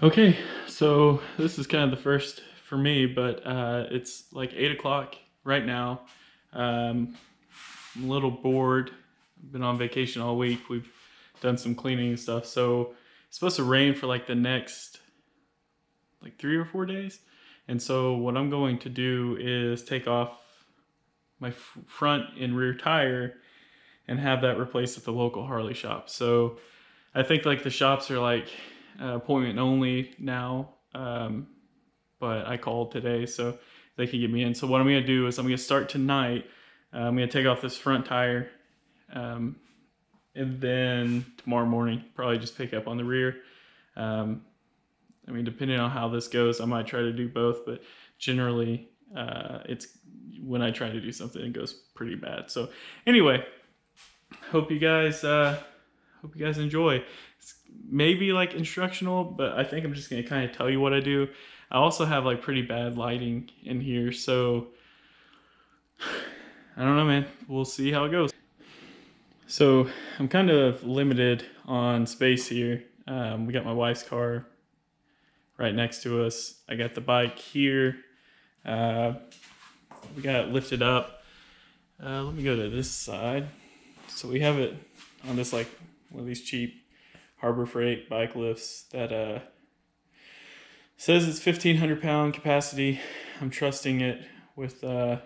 Okay, so this is kind of the first for me, but it's like 8 o'clock right now. I'm a little bored. I've been on vacation all week. We've done some cleaning and stuff. So it's supposed to rain for like the next like 3 or 4 days. And so what I'm going to do is take off my front and rear tire and have that replaced at the local Harley shop. So I think like the shops are like appointment only now, but I called today so they can get me in. So what I'm gonna do is I'm gonna start tonight. I'm gonna take off this front tire, and then tomorrow morning probably just pick up on the rear. I mean, depending on how this goes, I might try to do both, but generally it's when I try to do something, it goes pretty bad. So anyway, hope you guys enjoy. It's maybe like instructional, but I think I'm just gonna kind of tell you what I do. I also have like pretty bad lighting in here, so I don't know, man. We'll see how it goes. So I'm kind of limited on space here. We got my wife's car right next to us. I got the bike here. We got it lifted up. Let me go to this side. So we have it on this like one of these cheap Harbor Freight bike lifts that says it's 1,500 pound capacity. I'm trusting it with my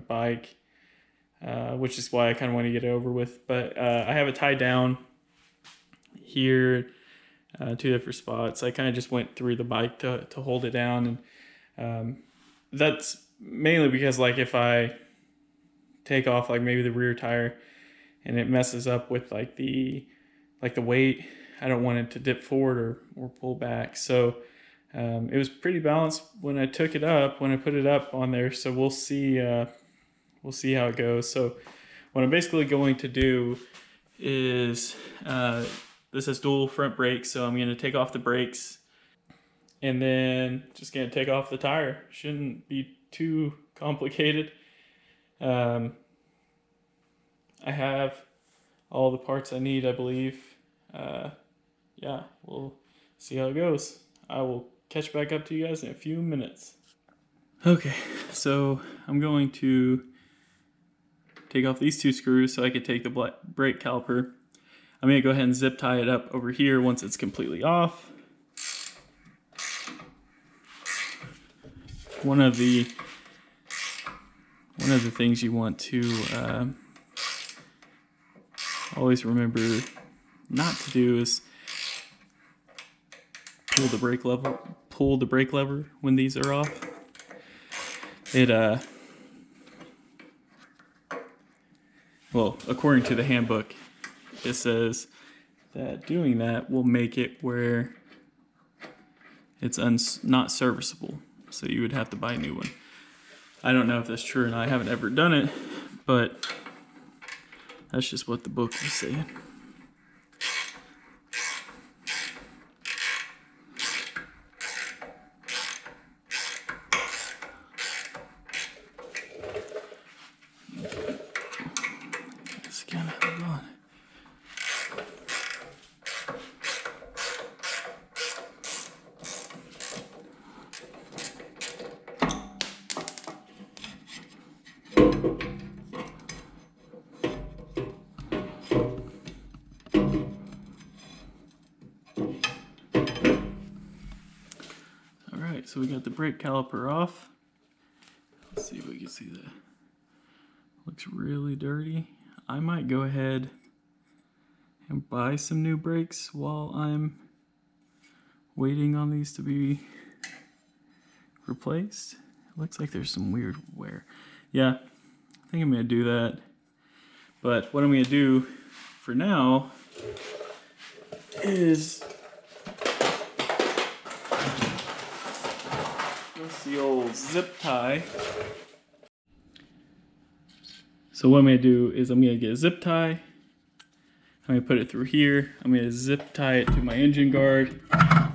bike, which is why I kind of want to get it over with. But I have it tied down here, two different spots. I kind of just went through the bike to hold it down, and that's mainly because like if I take off like maybe the rear tire and it messes up with like the weight, I don't want it to dip forward or pull back. So it was pretty balanced when I took it up, when I put it up on there. So we'll see how it goes. So what I'm basically going to do is this has dual front brakes, so I'm going to take off the brakes and then just going to take off the tire. Shouldn't be too complicated. I have all the parts I need, I believe. Yeah, we'll see how it goes. I will catch back up to you guys in a few minutes. Okay, so I'm going to take off these two screws so I could take the brake caliper. I'm going to go ahead and zip tie it up over here once it's completely off. One of the things you want to always remember not to do is pull the brake lever when these are off. Well, according to the handbook, it says that doing that will make it where it's not serviceable. So you would have to buy a new one. I don't know if that's true or not. I haven't ever done it, but that's just what the book is saying. Just kind of hold on. Alright, so we got the brake caliper off. Let's see if we can see that. Looks really dirty. I might go ahead and buy some new brakes while I'm waiting on these to be replaced. It looks like there's some weird wear. Yeah, I think I'm gonna do that. But what I'm gonna do for now is the old zip tie. So what I'm going to do is I'm going to get a zip tie. I'm going to put it through here. I'm going to zip tie it to my engine guard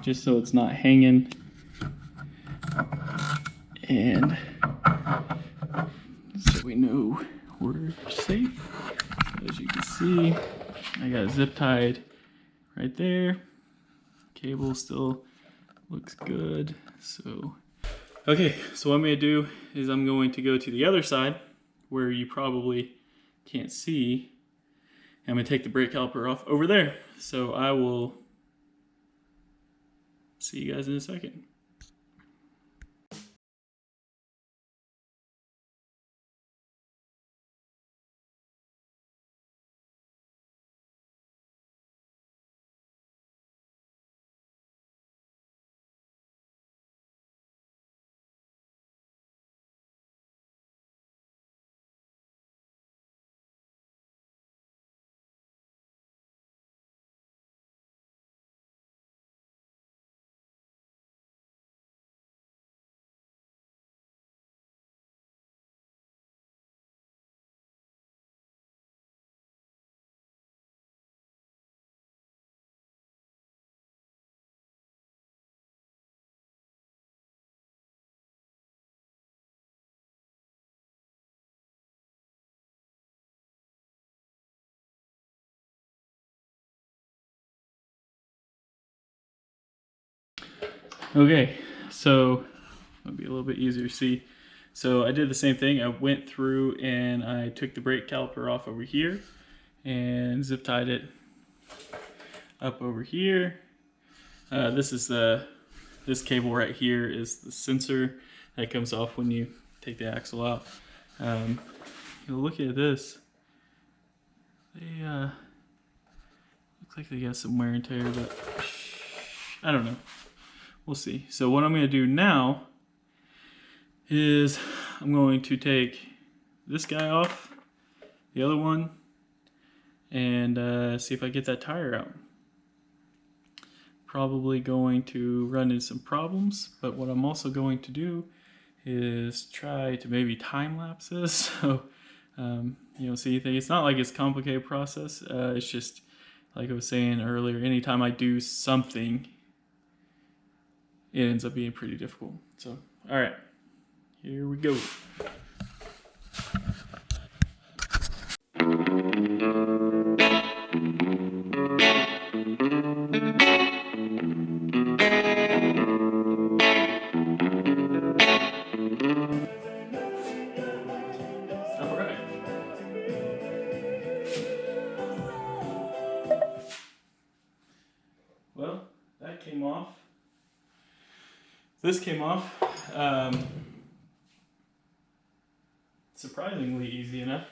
just so it's not hanging. And so we know we're safe. So as you can see, I got it zip tied right there. Cable still looks good. So, okay, so what I'm gonna do is I'm going to go to the other side where you probably can't see. I'm gonna take the brake caliper off over there. So I will see you guys in a second. Okay, so it'll be a little bit easier to see. So I did the same thing. I went through and I took the brake caliper off over here and zip tied it up over here. This cable right here is the sensor that comes off when you take the axle out. Look at this. They looks like they got some wear and tear, but I don't know. We'll see. So what I'm going to do now is I'm going to take this guy off, the other one, and see if I get that tire out. Probably going to run into some problems, but what I'm also going to do is try to maybe time lapse this. So see anything. It's not like it's a complicated process. It's just like I was saying earlier, anytime I do something, it ends up being pretty difficult. So, all right, here we go. All right. Well, that came off. This came off surprisingly easy enough.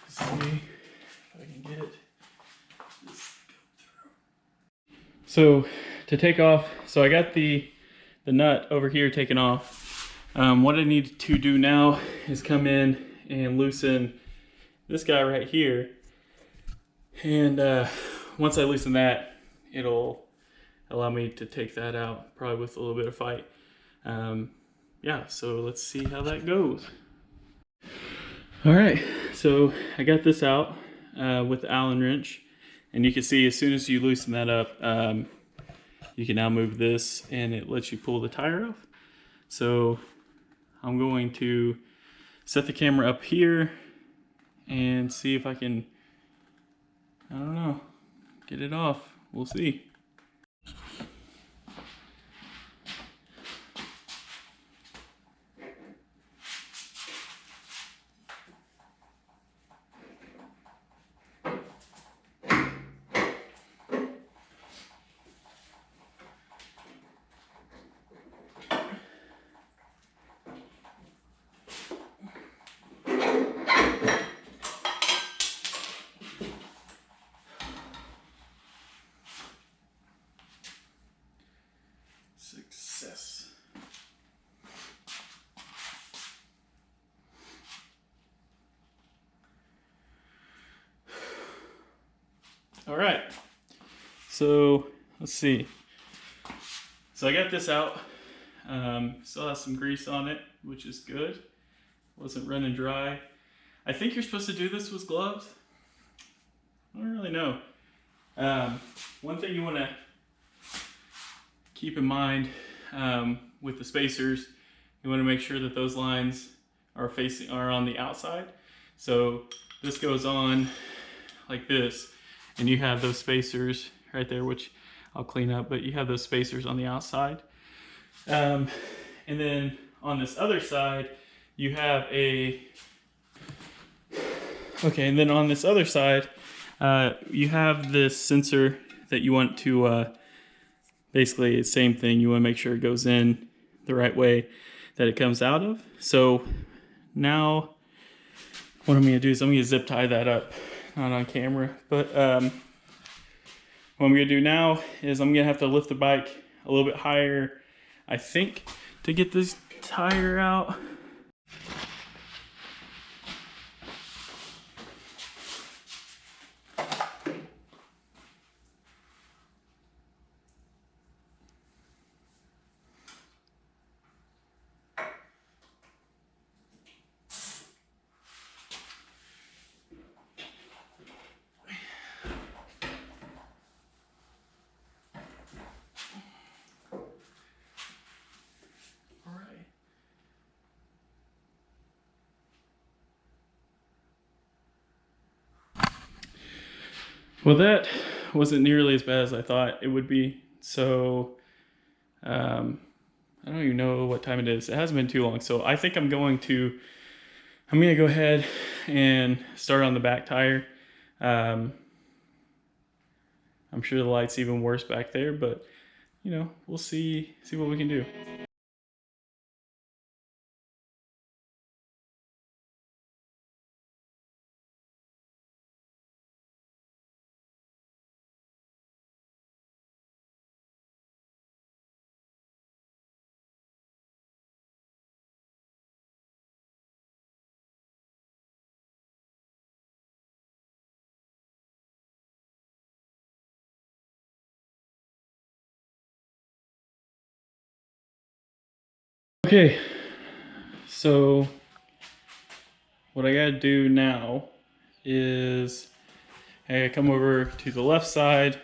Let's see if I can get it. Just go through. So to take off, so I got the nut over here taken off. What I need to do now is come in and loosen this guy right here. And once I loosen that, it'll allow me to take that out, probably with a little bit of fight. Yeah, so let's see how that goes. All right, so I got this out with the Allen wrench, and you can see as soon as you loosen that up, you can now move this and it lets you pull the tire off. So I'm going to set the camera up here and see if I can, I don't know, get it off. We'll see. Success. All right, so let's see. So I got this out. Still has some grease on it, which is good. Wasn't running dry. I think you're supposed to do this with gloves. I don't really know. One thing you want to keep in mind with the spacers, you want to make sure that those lines are on the outside. So this goes on like this, and you have those spacers right there, which I'll clean up, but you have those spacers on the outside. And then on this other side, you have and then on this other side, you have this sensor that you want to, basically the same thing. You want to make sure it goes in the right way that it comes out of. So now what I'm going to do is I'm going to zip tie that up, not on camera, but what I'm going to do now is I'm going to have to lift the bike a little bit higher, I think, to get this tire out. Well, that wasn't nearly as bad as I thought it would be. So, I don't even know what time it is. It hasn't been too long. So I think I'm going to go ahead and start on the back tire. I'm sure the light's even worse back there, but you know, we'll see what we can do. Okay, so what I gotta do now is I gotta come over to the left side,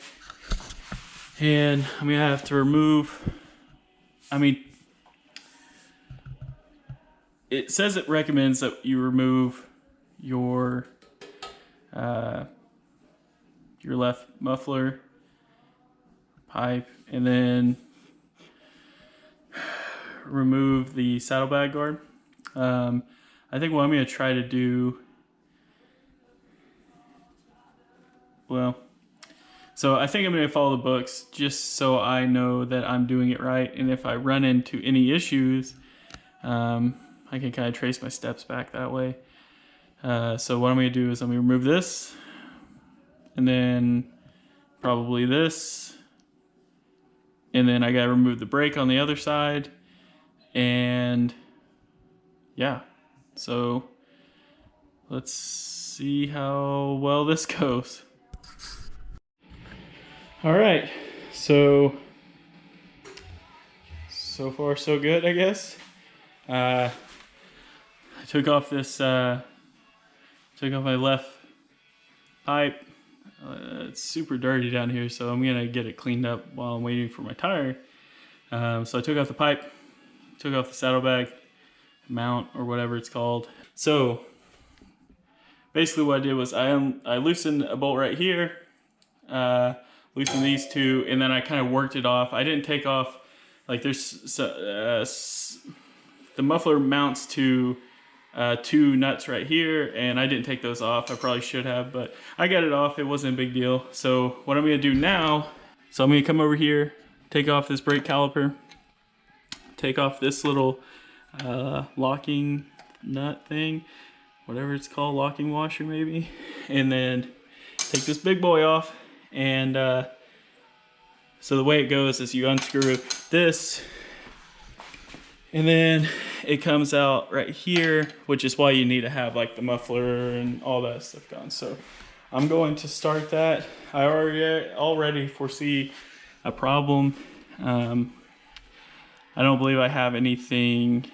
and I'm gonna have to remove, it says it recommends that you remove your left muffler pipe, and then remove the saddlebag guard. I think what I'm going to try to do, so I think I'm going to follow the books just so I know that I'm doing it right, and if I run into any issues, I can kind of trace my steps back that way. So what I'm going to do is I'm going to remove this, and then probably this, and then I got to remove the brake on the other side, and yeah, so let's see how well this goes. All right, so far so good, I guess. I took off my left pipe. It's super dirty down here, so I'm gonna get it cleaned up while I'm waiting for my tire. So I took off the pipe, took off the saddlebag mount or whatever it's called. So basically what I did was I loosened a bolt right here, loosened these two, and then I kind of worked it off. I didn't take off, like there's the muffler mounts to two nuts right here, and I didn't take those off. I probably should have, but I got it off. It wasn't a big deal. So what I'm gonna do now, so I'm gonna come over here, take off this brake caliper, take off this little locking nut thing, whatever it's called, locking washer maybe, and then take this big boy off. And so the way it goes is you unscrew this, and then it comes out right here, which is why you need to have like the muffler and all that stuff gone. So I'm going to start that. I already foresee a problem. I don't believe I have anything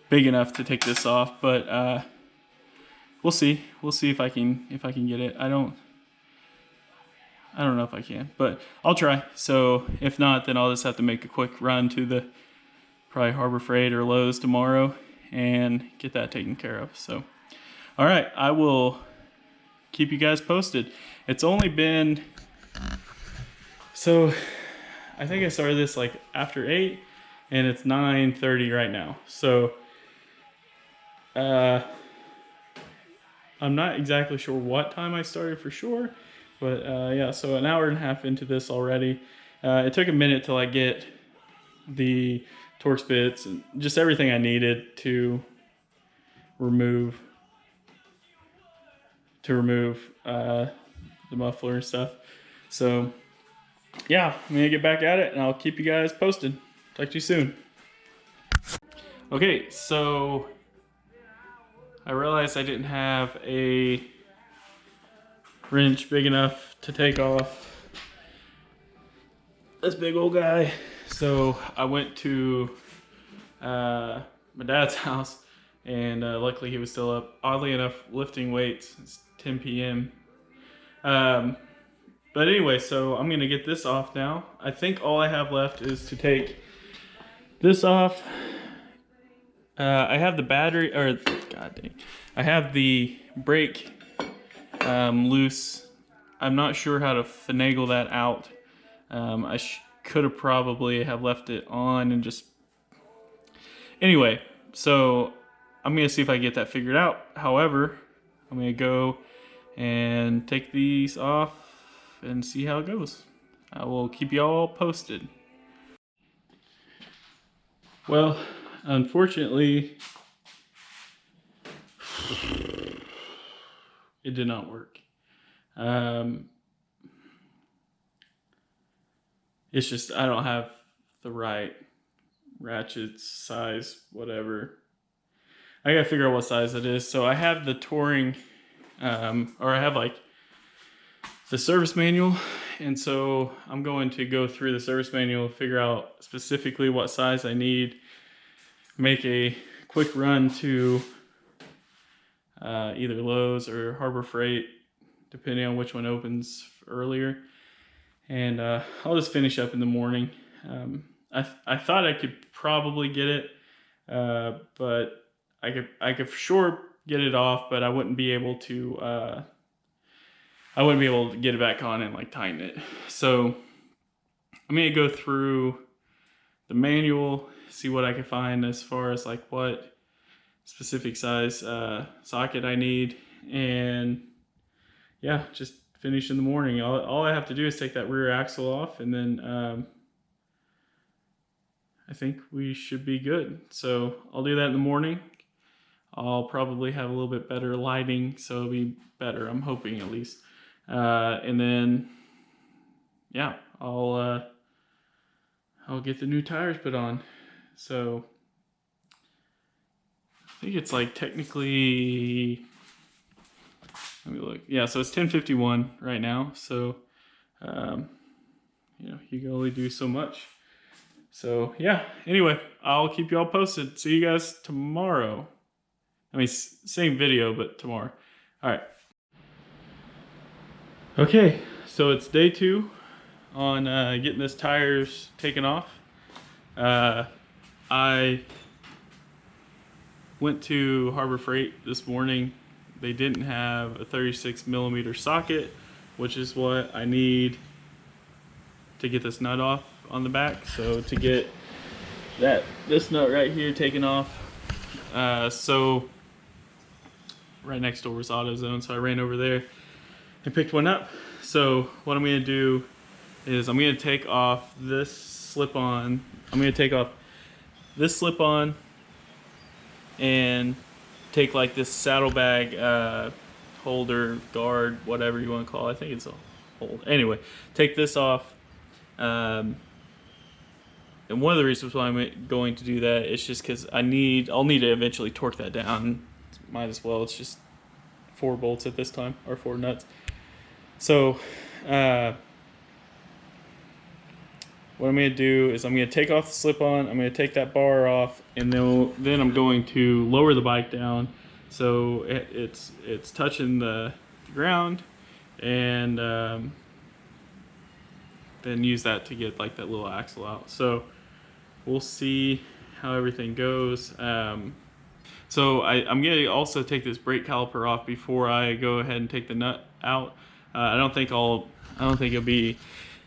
big enough to take this off, but we'll see. We'll see if I can get it. I don't know if I can, but I'll try. So if not, then I'll just have to make a quick run to the probably Harbor Freight or Lowe's tomorrow and get that taken care of. So, all right, I will keep you guys posted. It's only been So I think I started this like after 8, and it's 9:30 right now. So I'm not exactly sure what time I started for sure, but yeah, so an hour and a half into this already. It took a minute to like get the Torx bits and just everything I needed to remove the muffler and stuff. So yeah, I'm gonna get back at it and I'll keep you guys posted. Talk to you soon. Okay, so I realized I didn't have a wrench big enough to take off this big old guy. So I went to my dad's house, and luckily he was still up, oddly enough, lifting weights. It's 10 p.m. But anyway, so I'm gonna get this off now. I think all I have left is to take this off. I have the battery, or god dang, I have the brake loose. I'm not sure how to finagle that out. I could have probably have left it on and just... Anyway, so I'm gonna see if I can get that figured out. However, I'm gonna go and take these off and see how it goes. I will keep y'all posted. Well, unfortunately, it did not work. It's just I don't have the right ratchet size, whatever. I gotta figure out what size it is. So I have the touring, or I have like the service manual, and so I'm going to go through the service manual, figure out specifically what size I need, make a quick run to either Lowe's or Harbor Freight, depending on which one opens earlier, and I'll just finish up in the morning. I thought I could probably get it, but I could for sure get it off, but I wouldn't be able to get it back on and like tighten it. So I'm gonna go through the manual, see what I can find as far as like what specific size socket I need, and yeah, just finish in the morning. All I have to do is take that rear axle off, and then I think we should be good. So I'll do that in the morning. I'll probably have a little bit better lighting, so it'll be better, I'm hoping at least. And then, yeah, I'll get the new tires put on. So I think it's like technically, let me look. Yeah, so it's 10:51 right now. So, you know, you can only do so much. So yeah, anyway, I'll keep y'all posted. See you guys tomorrow. I mean, same video, but tomorrow. All right. Okay, so it's day 2 on getting this tires taken off. I went to Harbor Freight this morning. They didn't have a 36mm socket, which is what I need to get this nut off on the back. So to get this nut right here taken off, so right next door was AutoZone, so I ran over there and picked one up. So what I'm going to do is I'm going to take off this slip-on. I'm going to take off this slip-on and take like this saddlebag holder, guard, whatever you want to call it. I think it's a hold. Anyway, take this off. And one of the reasons why I'm going to do that is just because I'll need to eventually torque that down. Might as well. It's just 4 bolts at this time, or 4 nuts. So what I'm going to do is I'm going to take off the slip-on, I'm going to take that bar off, and then I'm going to lower the bike down so it's touching the ground, and then use that to get like that little axle out. So we'll see how everything goes. So I'm going to also take this brake caliper off before I go ahead and take the nut out. I don't think it'll be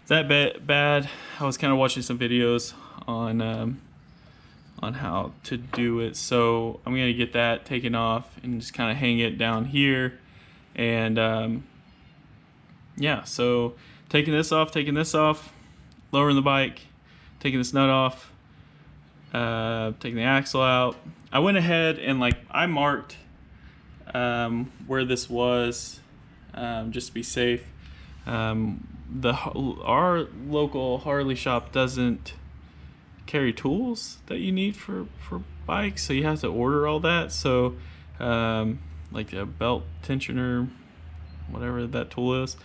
that bad. I was kind of watching some videos on how to do it, so I'm gonna get that taken off and just kind of hang it down here. And yeah, so taking this off, lowering the bike, taking this nut off, taking the axle out. I went ahead and I marked where this was, just to be safe. Our local Harley shop doesn't carry tools that you need for bikes, so you have to order all that. So like a belt tensioner, whatever that tool is.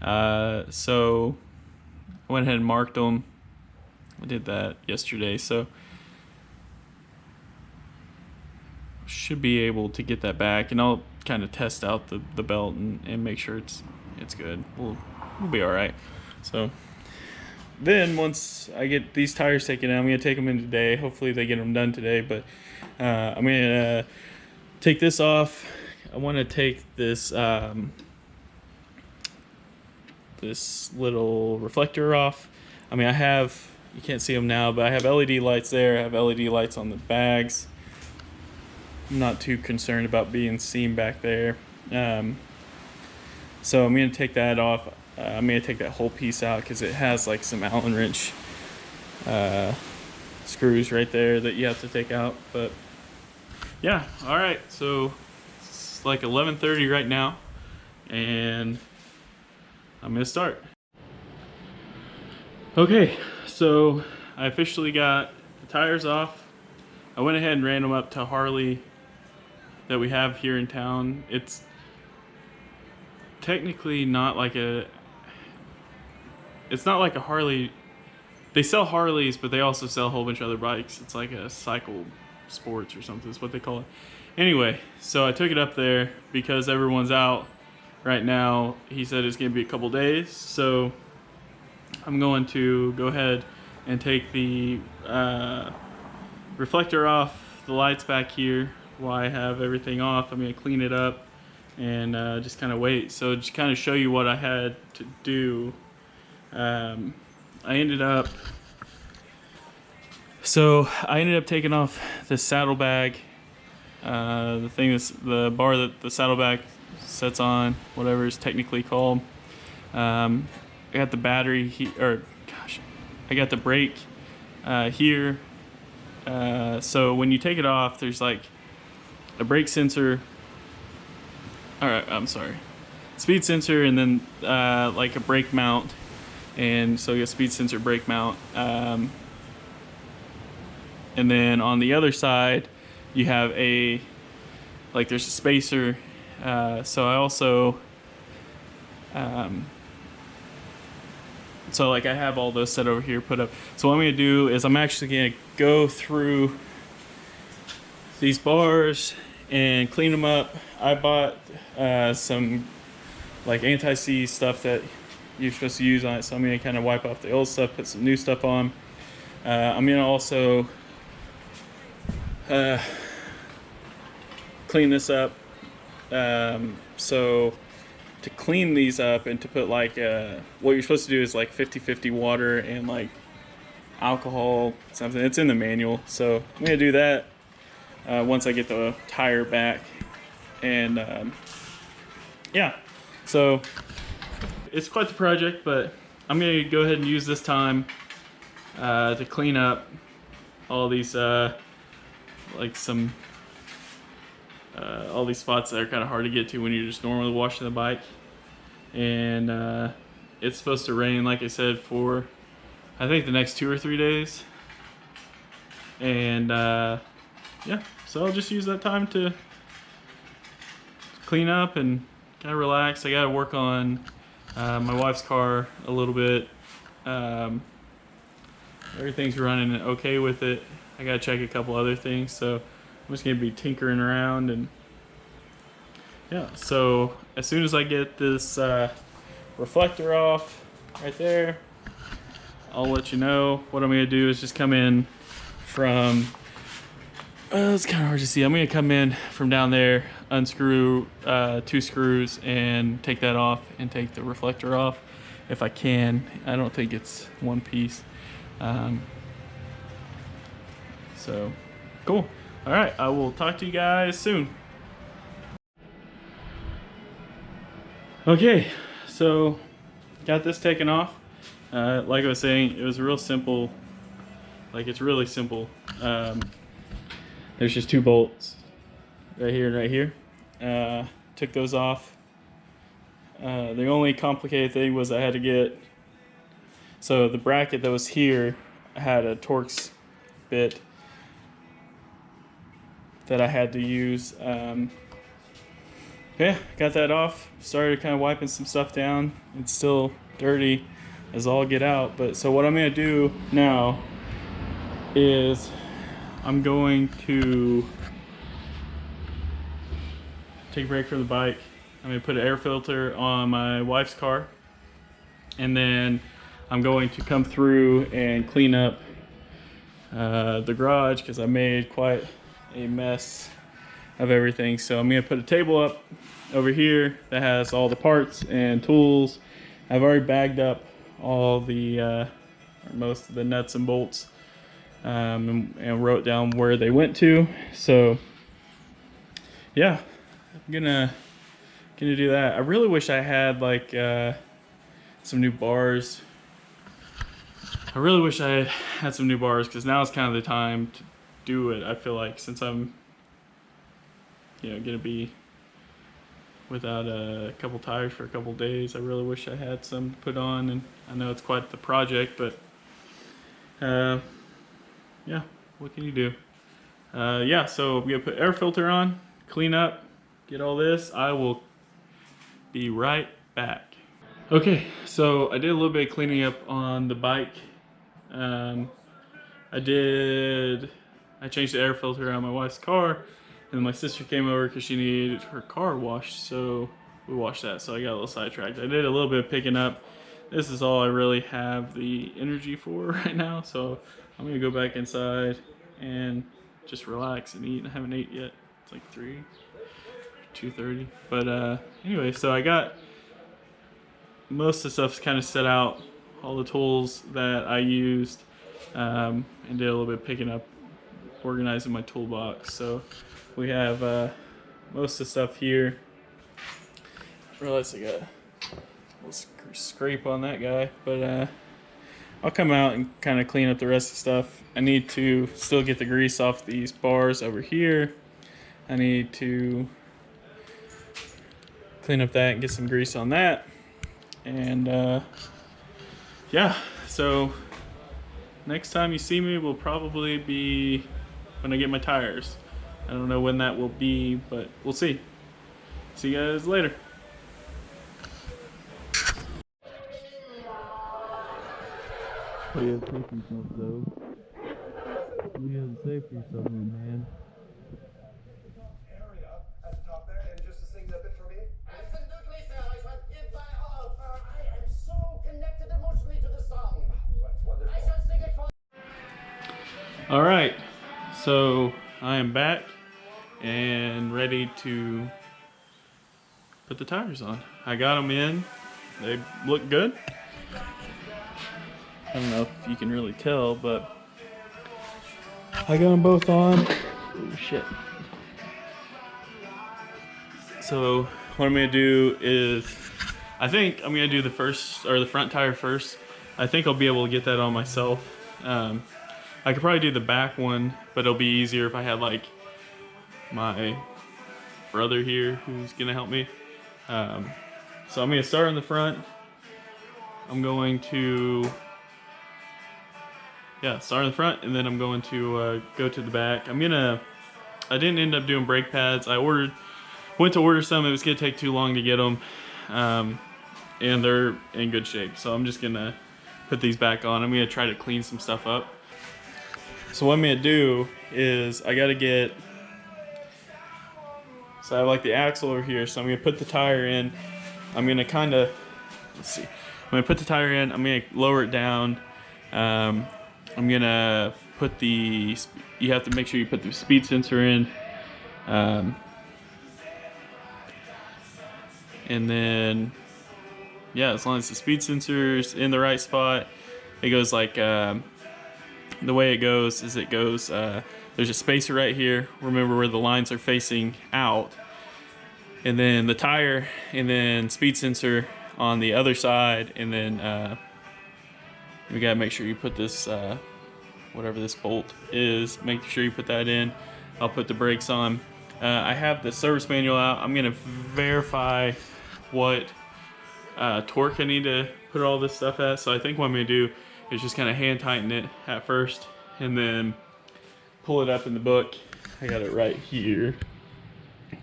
So I went ahead and marked them. I did that yesterday, so should be able to get that back, and I'll kind of test out the belt and make sure it's good. We'll be all right. So then once I get these tires taken out, I'm gonna take them in today. Hopefully they get them done today, but I'm gonna take this off. I want to take this this little reflector off. I mean, you can't see them now, but I have LED lights there. I have LED lights on the bags. I'm not too concerned about being seen back there. So I'm going to take that off. I'm going to take that whole piece out because it has some Allen wrench screws right there that you have to take out. But yeah, all right. So it's 11:30 right now, and I'm going to start. Okay, so I officially got the tires off. I went ahead and ran them up to Harley that we have here in town. It's technically not it's not like a Harley. They sell Harleys, but they also sell a whole bunch of other bikes. It's like a cycle sports or something is what they call it. Anyway, so I took it up there because everyone's out right now. He said it's gonna be a couple days, so I'm going to go ahead and take the reflector off, the lights back here while I have everything off. I'm going to clean it up and just kind of wait. So just kind of show you what I had to do. I ended up taking off the saddlebag, the bar that the saddlebag sets on, whatever it's technically called. I got the battery I got the brake here. So when you take it off, there's a brake sensor. Alright, I'm sorry. Speed sensor, and then a brake mount. And so you get speed sensor, brake mount. And then on the other side, you have there's a spacer. So I also, so I have all those set over here put up. So what I'm gonna do is I'm actually gonna go through these bars and clean them up. I bought some anti-seize stuff that you're supposed to use on it, so I'm gonna kind of wipe off the old stuff, put some new stuff on. I'm gonna also clean this up. So to clean these up and to put what you're supposed to do is 50-50 water and alcohol, something. It's in the manual, so I'm gonna do that once I get the tire back. And yeah, so it's quite the project, but I'm gonna go ahead and use this time to clean up all these all these spots that are kind of hard to get to when you're just normally washing the bike. And it's supposed to rain, like I said, for I think the next 2 or 3 days. And yeah, so I'll just use that time to clean up and kind of relax. I gotta work on my wife's car a little bit. Everything's running okay with it. I gotta check a couple other things, so I'm just gonna be tinkering around. And yeah, so as soon as I get this reflector off right there, I'll let you know. What I'm gonna do is just come in from, it's kind of hard to see. I'm gonna come in from down there, unscrew 2 screws and take that off and take the reflector off. if I can. I don't think it's one piece. So cool. All right, I will talk to you guys soon. Okay, so got this taken off. Like I was saying, it was real simple. Like, it's really simple. There's just 2 bolts right here and right here. Took those off. The only complicated thing was I had to get, so the bracket that was here had a Torx bit that I had to use. Yeah, got that off. Started kind of wiping some stuff down. It's still dirty as all get out. But so what I'm gonna do now is I'm going to take a break from the bike. I'm gonna put an air filter on my wife's car, and then I'm going to come through and clean up the garage because I made quite a mess of everything. So I'm gonna put a table up over here that has all the parts and tools. I've already bagged up all the most of the nuts and bolts, and wrote down where they went to. So yeah, I'm gonna do that. I really wish I had like some new bars. I really wish I had some new bars, because now is kind of the time to do it. I feel like, since I'm gonna be without a couple tires for a couple days, I really wish I had some to put on. And I know it's quite the project, but yeah, what can you do? Yeah, so I'm gonna put air filter on, clean up, get all this. I will be right back. Okay, so I did a little bit of cleaning up on the bike. I changed the air filter on my wife's car, and then my sister came over because she needed her car washed, so we washed that. So I got a little sidetracked. I did a little bit of picking up. This is all I really have the energy for right now, so I'm gonna go back inside and just relax and eat. I haven't ate yet. It's like 2:30. But anyway, so I got most of the stuff's kind of set out, all the tools that I used, and did a little bit of picking up, organizing my toolbox. So we have most of the stuff here. I realized I got a little scrape on that guy, but I'll come out and kind of clean up the rest of the stuff. I need to still get the grease off these bars over here. I need to clean up that and get some grease on that. And yeah, so next time you see me will probably be when I get my tires. I don't know when that will be, but we'll see. See you guys later. What do you have to say for yourself, though? What do you have to say for yourself, man? Area at the top there, and just to sing that bit for me. Absolutely, sir. I shall give my all, for I am so connected emotionally to the song. That's wonderful. I shall sing it for. All right, so I am back and ready to put the tires on. I got them in. They look good. I don't know if you can really tell, but I got them both on. Oh shit. So what I'm gonna do is, I think I'm gonna do the front tire first. I think I'll be able to get that on myself. I could probably do the back one, but it'll be easier if I had like my brother here who's gonna help me. So I'm gonna start on the front. I'm going to start in the front, and then I'm going to go to the back. I didn't end up doing brake pads. I went to order some. It was gonna take too long to get them, and they're in good shape. So I'm just gonna put these back on. I'm gonna try to clean some stuff up. So what I'm gonna do is I have like the axle over here. So I'm gonna put the tire in. I'm gonna let's see. I'm gonna put the tire in. I'm gonna lower it down. I'm gonna put you have to make sure you put the speed sensor in. And then yeah, as long as the speed sensor's in the right spot, it goes like, the way it goes is there's a spacer right here, remember, where the lines are facing out, and then the tire, and then speed sensor on the other side, and then we gotta make sure you put this, whatever this bolt is, make sure you put that in. I'll put the brakes on. I have the service manual out. I'm gonna verify what torque I need to put all this stuff at. So I think what I'm gonna do is just kind of hand tighten it at first and then pull it up in the book. I got it right here.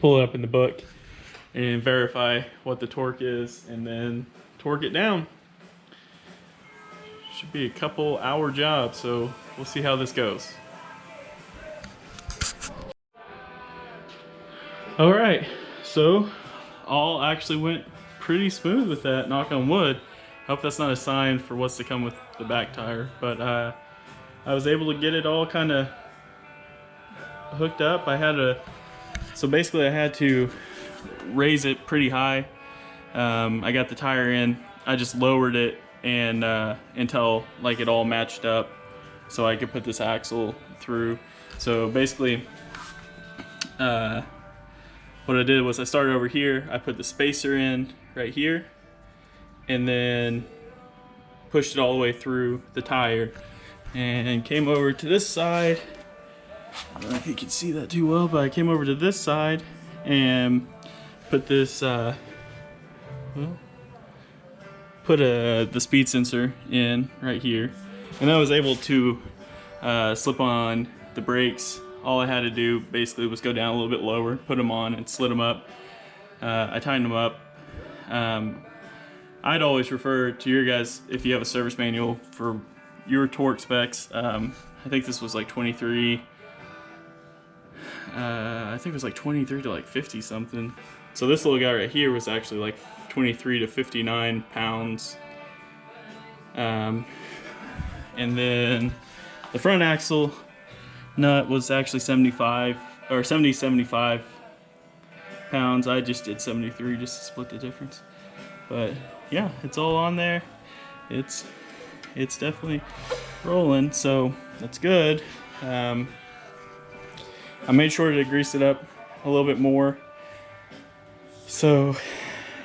Pull it up in the book and verify what the torque is and then torque it down. Should be a couple hour job, so we'll see how this goes. All right, so all actually went pretty smooth with that, knock on wood. Hope that's not a sign for what's to come with the back tire, but I was able to get it all kind of hooked up. So basically I had to raise it pretty high. I got the tire in, I just lowered it and until like it all matched up so I could put this axle through. So basically what I did was I started over here, I put the spacer in right here, and then pushed it all the way through the tire, and came over to this side. I don't know if you can see that too well, but I came over to this side and put this, the speed sensor in right here, and I was able to slip on the brakes. All I had to do basically was go down a little bit lower, put them on, and slid them up. I tightened them up. I'd always refer to your guys, if you have a service manual for your torque specs. I think this was like 23. I think it was like 23 to like 50 something. So this little guy right here was actually like 23 to 59 pounds. And then the front axle nut was actually 75 or 75 pounds. I just did 73 just to split the difference. But yeah, it's all on there. It's definitely rolling, so that's good. I made sure to grease it up a little bit more. So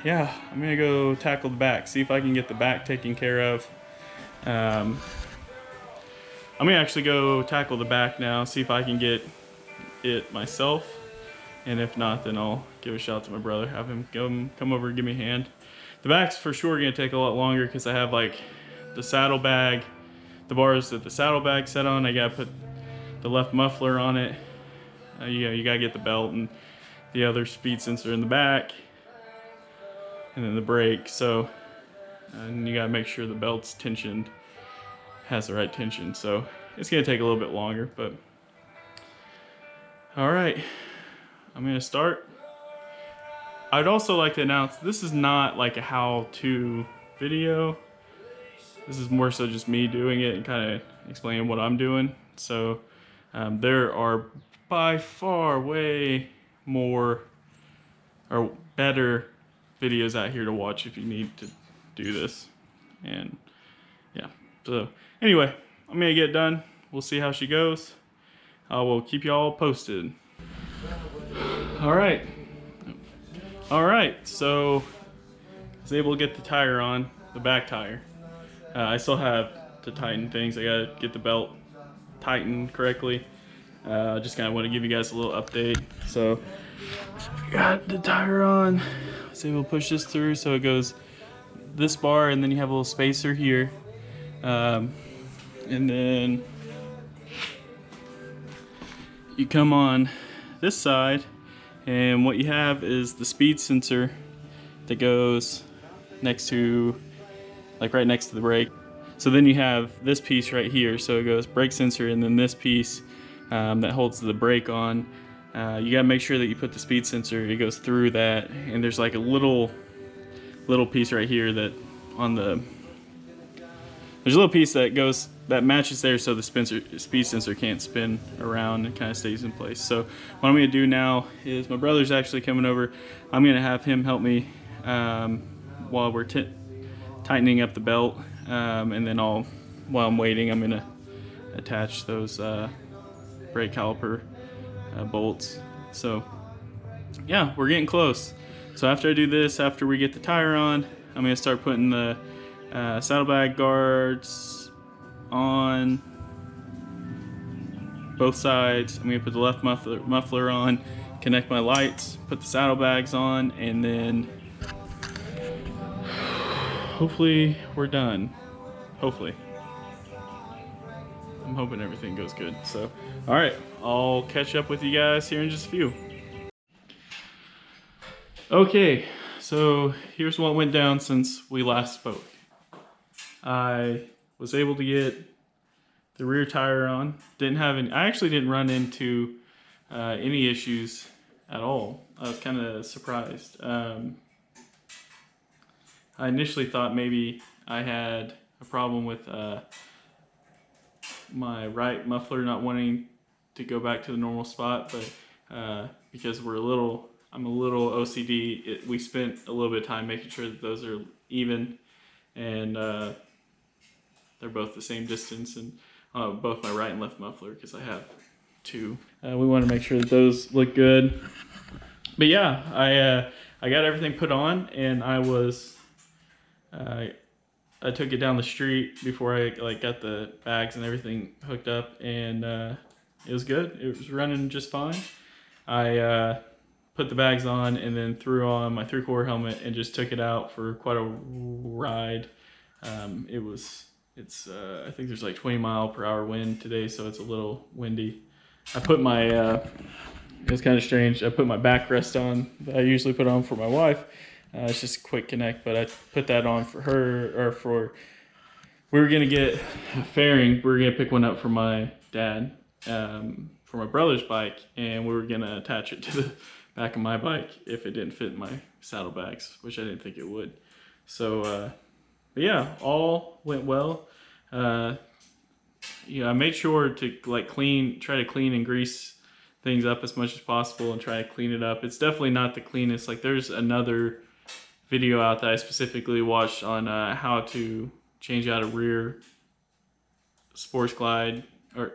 yeah, I'm gonna go tackle the back, see if I can get the back taken care of. I'm gonna actually go tackle the back now, see if I can get it myself, and if not, then I'll give a shout to my brother, have him come over and give me a hand. The back's for sure gonna take a lot longer because I have like the saddlebag, the bars that the saddlebag set on. I gotta put the left muffler on it. You gotta get the belt and the other speed sensor in the back, and then the brake. So, and you gotta make sure the belt's tensioned, has the right tension. So it's gonna take a little bit longer, but all right, I'm gonna start. I'd also like to announce this is not like a how-to video. This is more so just me doing it and kind of explaining what I'm doing. So there are by far way more or better videos out here to watch if you need to do this. And yeah, so anyway, I'm gonna get done. We'll see how she goes. I will keep y'all posted. All right, so I was able to get the tire on, the back tire. I still have to tighten things. I gotta get the belt tightened correctly. Just kind of want to give you guys a little update. So got the tire on. I was able to push this through so it goes this bar, and then you have a little spacer here. And then you come on this side, and what you have is the speed sensor that goes next to, like right next to the brake. So then you have this piece right here, so it goes brake sensor, and then this piece that holds the brake on. You gotta make sure that you put the speed sensor, it goes through that, and there's like a little piece right here that on the, there's a little piece that matches there, so the speed sensor can't spin around and kind of stays in place. So what I'm gonna do now is, my brother's actually coming over. I'm gonna have him help me while we're tightening up the belt, and then while I'm waiting, I'm gonna attach those brake caliper bolts. So yeah, we're getting close. So after I do this, after we get the tire on, I'm gonna start putting the saddlebag guards on both sides. I'm gonna put the left muffler on, connect my lights, put the saddlebags on, and then hopefully we're done. Hopefully. I'm hoping everything goes good. So, all right, I'll catch up with you guys here in just a few. Okay, so here's what went down since we last spoke. I was able to get the rear tire on. I actually didn't run into any issues at all. I was kind of surprised. I initially thought maybe I had a problem with my right muffler not wanting to go back to the normal spot, but because I'm a little OCD, we spent a little bit of time making sure that those are even, and they're both the same distance, and both my right and left muffler, because I have two. We want to make sure that those look good. But yeah, I got everything put on, and I took it down the street before I got the bags and everything hooked up, and it was good. It was running just fine. I put the bags on and then threw on my 3/4 helmet and just took it out for quite a ride. I think there's like 20-mile-per-hour wind today, so it's a little windy. I put my it was kind of strange. I put my backrest on that I usually put on for my wife. It's just a quick connect, but I put that on for her, we were gonna get a fairing. We were gonna pick one up for my dad, for my brother's bike, and we were gonna attach it to the back of my bike if it didn't fit in my saddlebags, which I didn't think it would. So, but yeah, all went well. I made sure to try to clean and grease things up as much as possible and try to clean it up. It's definitely not the cleanest. There's another video out that I specifically watched on how to change out a rear sports glide or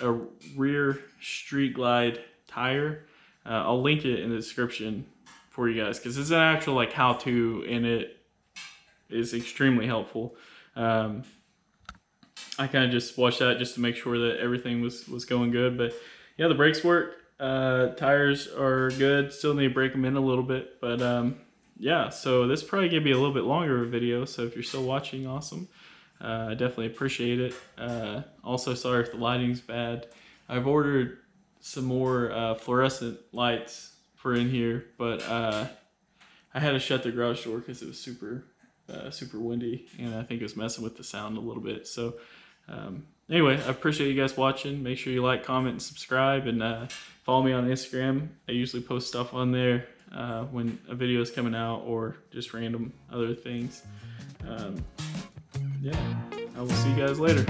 a rear street glide tire. I'll link it in the description for you guys, because it's an actual how-to, and it is extremely helpful. I kind of just watched that just to make sure that everything was going good. But yeah, the brakes work. Tires are good. Still need to break them in a little bit, but yeah, so this is probably gonna be a little bit longer of a video, so if you're still watching, awesome. I definitely appreciate it. Also, sorry if the lighting's bad. I've ordered some more fluorescent lights for in here, but I had to shut the garage door because it was super windy, and I think it was messing with the sound a little bit. So anyway, I appreciate you guys watching. Make sure you like, comment, and subscribe, and follow me on Instagram. I usually post stuff on there when a video is coming out, or just random other things. Yeah, I will see you guys later.